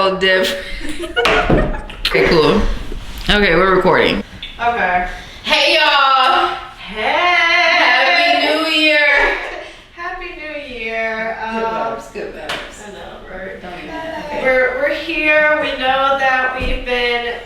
whole dip. Okay, cool. Okay, we're recording. Okay. Hey y'all! Hey! Happy New Year! Happy New Year. Good vibes. I know, right? Don't even okay. We're here. We know that we've been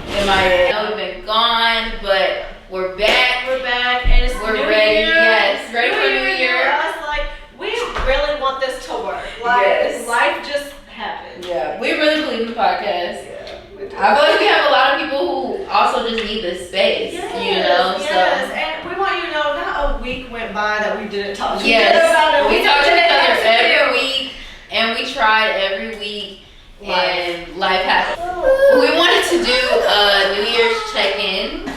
we've been gone, but we're back. We're back, and it's We're New ready. Year. Yes, ready for New Year. Us, like, we really want this to work. Like, Yes. life just happened. Yeah, we really believe in the podcast. Yeah, we do. I feel like we have a lot of people who also just need this space, Yes, you know? yes. So. And we want you to know, not a week went by that we didn't talk to Yes, each other about it. we talk to each other execute. every week, and we tried every week, and life happened. Oh. We wanted to do a New Year's check-in,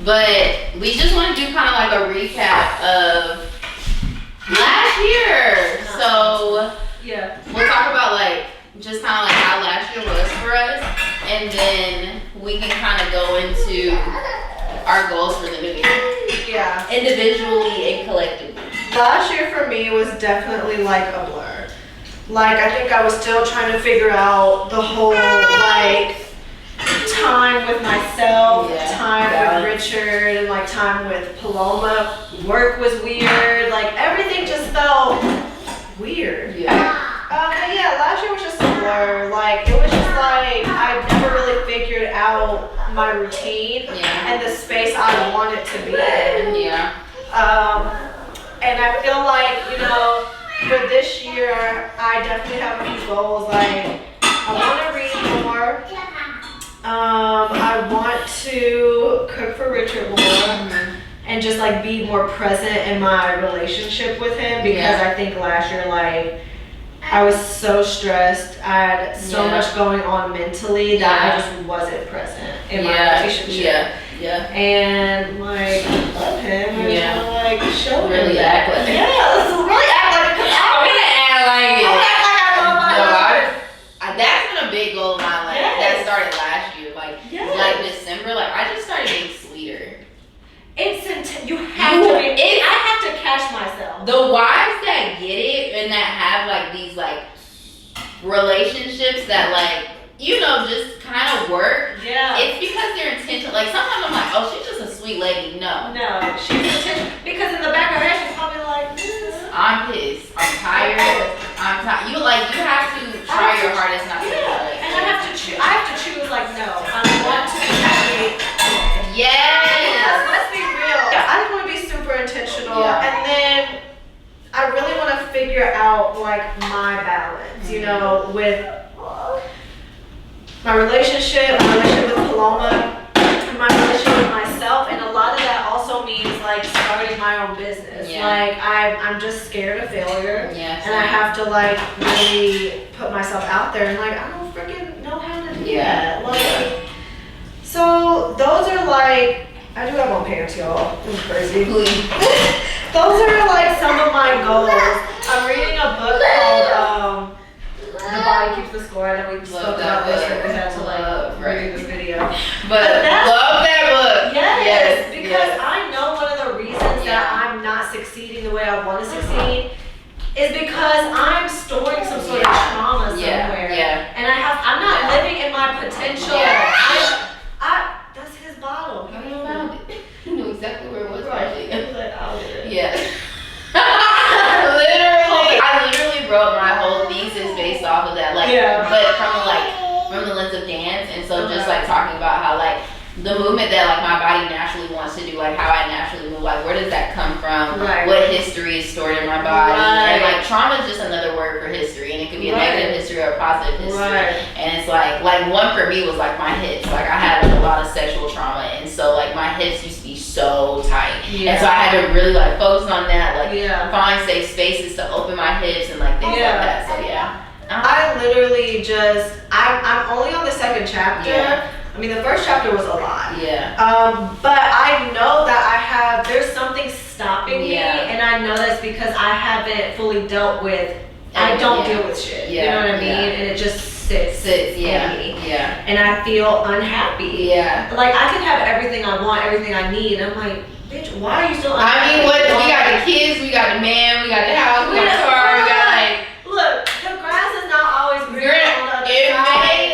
but we just want to do kind of like a recap of last year. So Yeah. we'll talk about like just kind of like how last year was for us, and then we can kind of go into our goals for the new year. Yeah. Individually and collectively. Last year for me was definitely like a blur. Like, I think I was still trying to figure out the whole like time with myself, time balance. with Richard, and like time with Paloma. Work was weird. Like, everything just felt weird. Yeah. But yeah, last year was just a blur. Like, it was just like I never really figured out my routine and the space I wanted to be in. Yeah. And I feel like, you know, for this year, I definitely have a few goals. Like, I want to read more. I want to cook for Richard more. And just like be more present in my relationship with him, because I think last year, like, I was so stressed. I had so much going on mentally that I just wasn't present in my relationship. And like, I love him. I just wanna, like, show him Really that. act like it. Yeah, let's really act like it. I'm gonna act like it. I'm gonna act like I love my husband. That's been a big goal of mine. Like that started last year. Like December. Like I just started being sweeter. You have to be. I have to catch myself. The wives that get it and that have like these like relationships that like, you know, just kind of work. Yeah. It's because they're intentional. Like sometimes I'm like, oh, she's just a sweet lady. No, she's intentional. Because in the back of her head, she's probably like, I'm pissed. I'm tired. I'm tired. You have to try your hardest not to. Like, and I have to choose. Like, no, I want to be happy. Yes, let's be real. I just want to be super intentional, and then I really want to figure out like my balance, you know, with my relationship with Paloma, and my relationship with myself, and a lot of that also means like starting my own business. Like I'm just scared of failure, and I have to like really put myself out there, and like I don't freaking know how to do that. Like. So those are like, I do have on pants, y'all. This is crazy. Those are like some of my goals. I'm reading a book called The Body Keeps the Score. I know we spoke about this and we had to like read this video. But love that book. Yes, because I know one of the reasons that I'm not succeeding the way I want to succeed is because I'm storing some sort of trauma somewhere. And I'm not living in my potential. That's his bottle. How you found it? You knew exactly where it was. Right. Yeah. I literally wrote my whole thesis based off of that. Like, but from the lens of dance, and so just like talking about how like the movement that like my body naturally wants to do, like how I naturally move, like where does that come from? What history is stored in my body? And like trauma is just another word for history, and it could be a negative history or a positive history. And it's like one for me was like my hips. Like I had like, a lot of sexual trauma, and so like my hips used to be so tight, and so I had to really like focus on that, like find safe spaces to open my hips and like things like that. So I literally just I'm only on the second chapter. I mean, the first chapter was a lot. But I know that there's something stopping me, and I know that's because I haven't fully dealt with, I don't deal with shit. You know what I mean? And it just sits in me. And I feel unhappy. Like, I can have everything I want, everything I need. I'm like, bitch, why are you still unhappy? I mean, we got the kids, we got the man, we got the house, we got the car, we got like... Look, the grass is not always green on the other side.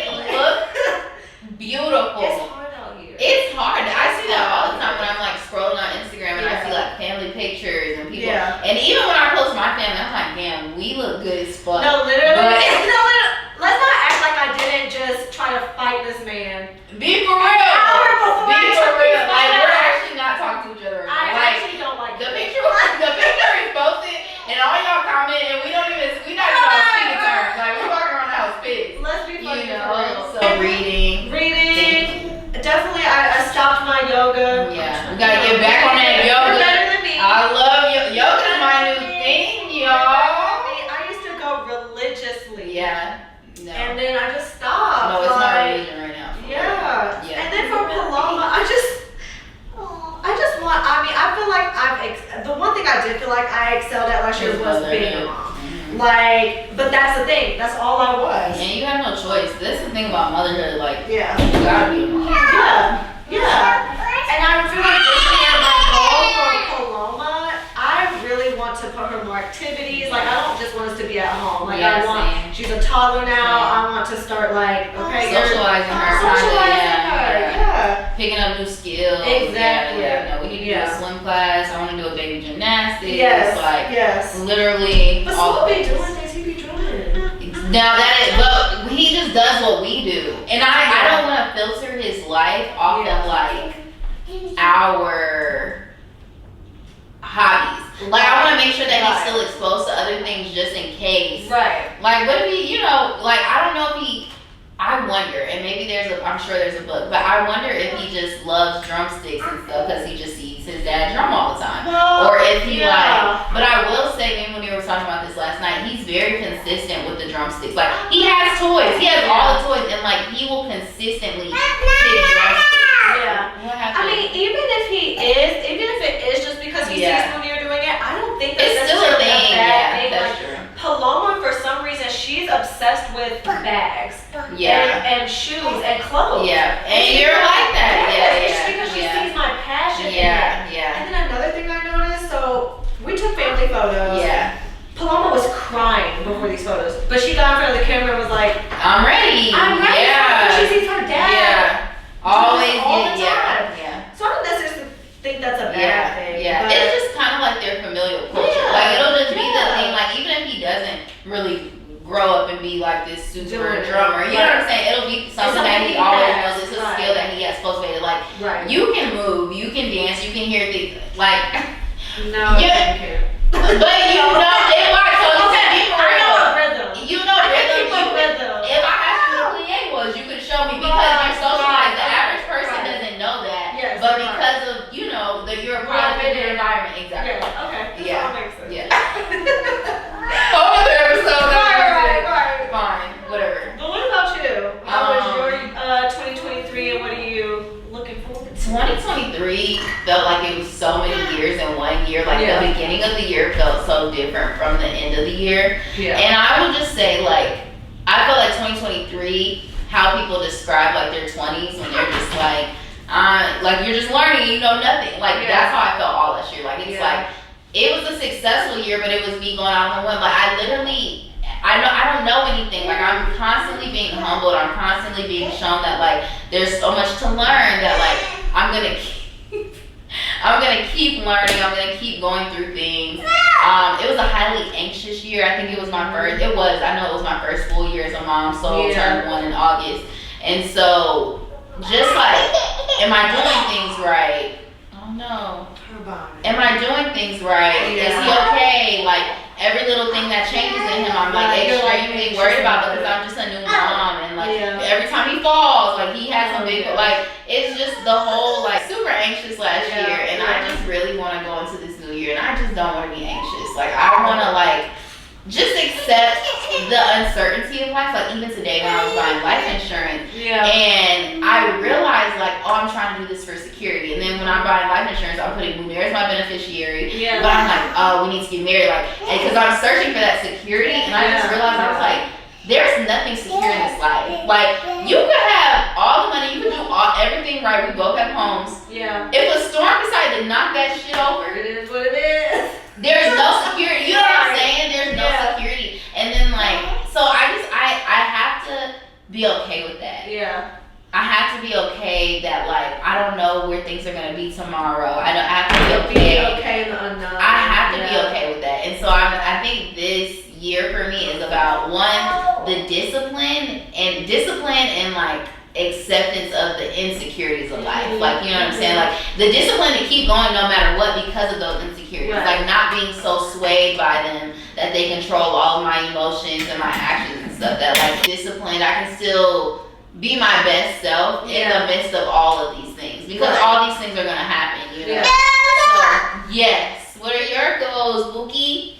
Yeah. No. And then I just stopped. No, it's not religion right now. Yeah. And then for Paloma, I just want, I feel like the one thing I did feel like I excelled at last year was being a mom. Like, but that's the thing. That's all I was. And you have no choice. That's the thing about motherhood. Like, you gotta be a mom. Yeah. And I feel like this year, my goal for Paloma, I really want to put her more activities. Like, I don't just want us to be at home. Like, she's a toddler now. I want to start like, socializing her. Picking up new skills. Exactly. No, we need to do a swim class. I want to do a baby gymnastics. Yes. Literally. But so what be doing things he be doing. Now but he just does what we do. And I don't want to filter his life off of like our hobbies. Like, I want to make sure that he's still exposed to other things just in case. Right. Like, what if he, like, I don't know if I wonder, and maybe I'm sure there's a book, but I wonder if he just loves drumsticks and stuff because he just sees his dad drum all the time. Or if he but I will say, maybe when we were talking about this last night, he's very consistent with the drumsticks. Like, he has toys. He has all the toys, and like, he will consistently pick drumsticks. Yeah. I mean, even if it is just because he sees when you're doing it, I don't think that's still a thing. Bad thing. That's like, true. Paloma, for some reason, she's obsessed with bags. And shoes and clothes. And you're like that. Because she sees my passion in it. And then another thing I noticed, so we took family photos. Paloma was crying before these photos, but she got in front of the camera and was like, I'm ready. Because she sees her dad. Always. All the time. So I don't necessarily think that's a bad thing. It's just kind of like their familial culture. Like, it'll just be the thing. Like, even if he doesn't really grow up and be like this super drummer, you know what I'm saying? It'll be something that he always knows. It's a skill that he has cultivated. Like, you can move, you can dance, you can hear things. Like, no, I can't. But you know, I know a rhythm. You know rhythm. If I asked you what plie was, you could show me because you're socialized. The average person doesn't know that. But because of, you're a product of your environment. Exactly. That makes sense. Whole other episode. Right. Fine. Whatever. But what about you? How was your 2023 and what are you looking forward to? 2023 felt like it was so many years in 1 year. Like, the beginning of the year felt so different from the end of the year. And I would just say, like, I feel like 2023, how people describe like their 20s when they're just like you're just learning, you know nothing. Like, that's how I felt all last year. Like, it's like, it was a successful year, but it was me going out on a whim. Like, I don't know anything. Like, I'm constantly being humbled. I'm constantly being shown that like there's so much to learn that like I'm gonna keep learning. I'm gonna keep going through things. It was a highly anxious year. I think it was my first. I know it was my first full year as a mom. So I turned 1 in August, and so just like, am I doing things right? Oh no. Am I doing things right? Is he okay? Like, every little thing that changes in him, I'm like extremely worried about because I'm just a new mom, and like every time he falls, like he has some big, like it's just the whole like super anxious last year, and I just really want to go into this new year, and I just don't want to be anxious. Like, I want to like just accept the uncertainty of life. Like, even today when I was buying life insurance, and I realized like, oh, I'm trying to do this for security, and then when I'm buying life insurance, I'm putting Munair as my beneficiary, but I'm like, oh, we need to get married, like, and because I'm searching for that security, and I just realized I was like, there's nothing secure in this life. Like, you could have all the money, you could do everything right. We both have homes. If a storm decided to knock that shit over, it is what it is. There's no security. You know what I'm saying? There's no security. And then like, so I have to be okay with that. I have to be okay that like, I don't know where things are gonna be tomorrow. I have to be okay. In the unknown. I have to be okay with that. And so I think this year for me is about the discipline and like acceptance of the insecurities of life. Like, you know what I'm saying? Like, the discipline to keep going no matter what because of those insecurities. Like, not being so swayed by them that they control all of my emotions and my actions and stuff. That like, disciplined, I can still be my best self in the midst of all of these things, because all these things are gonna happen, you know. So yes, what are your goals, Bookie?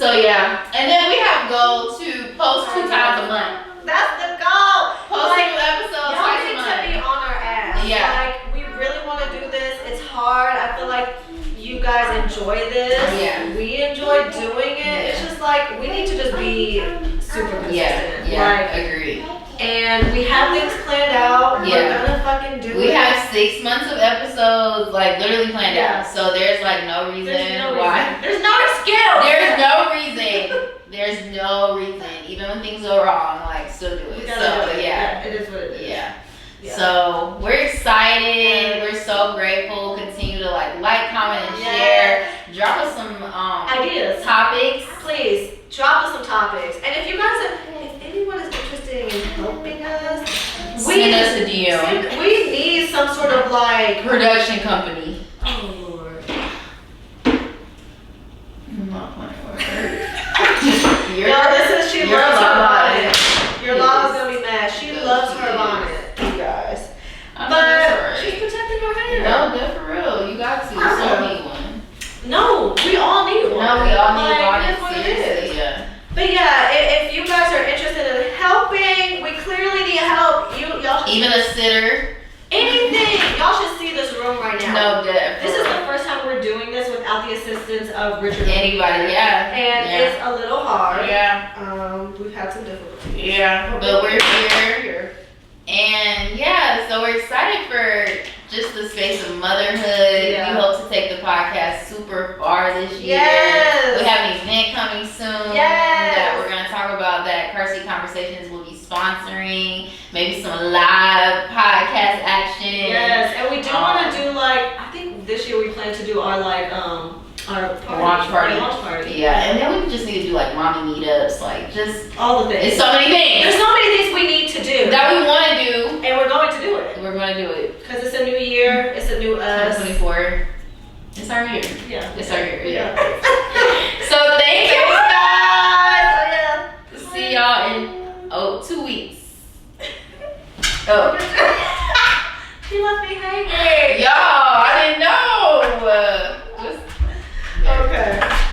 So yeah, and then we have a goal to post 2 times a month. That's the goal. Post a new episode twice a month. Y'all need to be on our ass. Yeah. Like, we really want to do this. It's hard. I feel like you guys enjoy this. Yeah. We enjoy doing it. Yeah. It's just like, we need to just be super consistent. Yeah, like, agreed. And we have things planned out. Yeah. We're gonna fucking do it. We have 6 months of episodes, like, literally planned out. So there's, like, no reason why. There's no excuse. There's no reason. There's no reason. Even when things go wrong, like, still do it. So, yeah. It is what it is. Yeah. So, we're excited. We're so grateful. Continue to, like, comment, and share. Drop us some ideas. Topics. Please, drop us some topics. And if you guys if anyone is interested in helping us, send us a DM. We need some sort of, like, production company. Oh, Lord. I'm not playing with her. She loves her bonnet. Your Lala's gonna be mad. She loves her bonnet, you guys. But she's protecting her hair. No, good for real. You got to. You still need one. No, we all need one. No, we all need one. It is what it is. Yeah. But yeah, if you guys are interested in helping, we clearly need help. Y'all should even a sitter. Anything. Y'all should see this room right now. No, definitely. This is the first time we're doing this without the assistance of Richard. Anybody, yeah. And it's a little hard. Yeah. We've had some difficulties. Yeah. But we're here. And yeah, so we're excited for just the space of motherhood. Yeah. We hope to take the podcast super far this year. Yes. We have an event coming soon. Yes. That we're going to talk about that Carseat Conversations will be sponsoring. Maybe some live podcast action. Yes, and we do want to do, like, I think this year we plan to do our, like, our launch party. Yeah, and then we just need to do, like, mommy meetups, like, just all the things. It's so many things. There's so many things we need to do. That we want to do. And we're going to do it. We're going to do it. Because it's a new year. It's a new us. 2024. It's our year. Yeah. It's our year. Yeah. So thank you guys. See y'all in 2 weeks. She left me hanging. Yo.